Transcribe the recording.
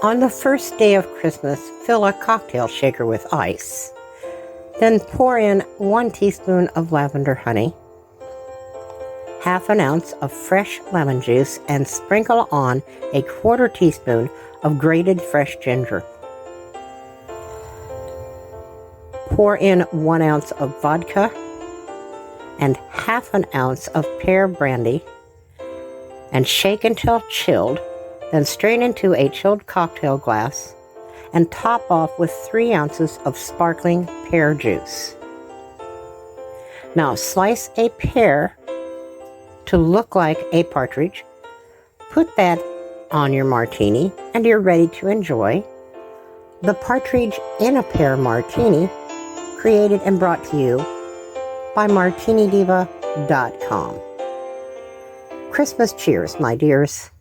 On the first day of Christmas, fill a cocktail shaker with ice. Then pour in 1 teaspoon of lavender honey, half an ounce of fresh lemon juice, and sprinkle on a 1/4 teaspoon of grated fresh ginger. Pour in 1 ounce of vodka and half an ounce of Pear Brandy and shake until chilled, then strain into a chilled cocktail glass and top off with 3 ounces of sparkling pear juice. Now slice a pear to look like a partridge, put that on your martini, and you're ready to enjoy the Partridge in a Pear Martini, created and brought to you by MartiniDiva.com. Christmas cheers, my dears.